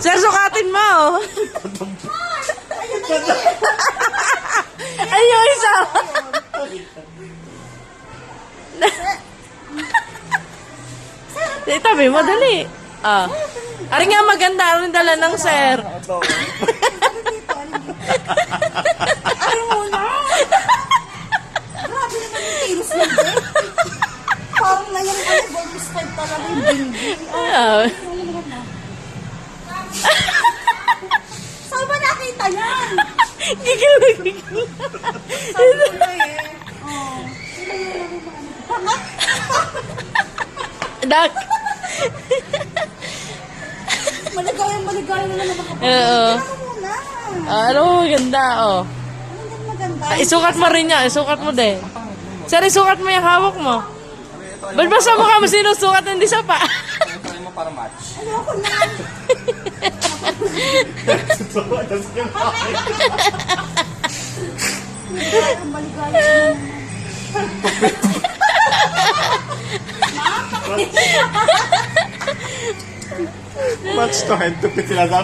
Sir, sukatin mo. Ay, yung isa. Tabi mo, dali. Ah. Ari nga maganda, ari dala ng sir. Ay muna! Grabe naman yung tiros lang eh. Parang na yung bonus type talaga yung building. Ah. Saan ba nakita yan? Gigil na gigil. Sabi ko na eh. Oh. Dak. Maligayang na naman ako. Oo. Ano muna? Ano, maganda, oh. Ano maganda? Ah, isukat mo rin yan, isukat mo din. Sir, isukat mo yung hawak mo. Ba't ba sa mukha mo sinusukat hindi sa pa? Try mo para match. Ayoko na. Maligayang Match to hand to pit sila sa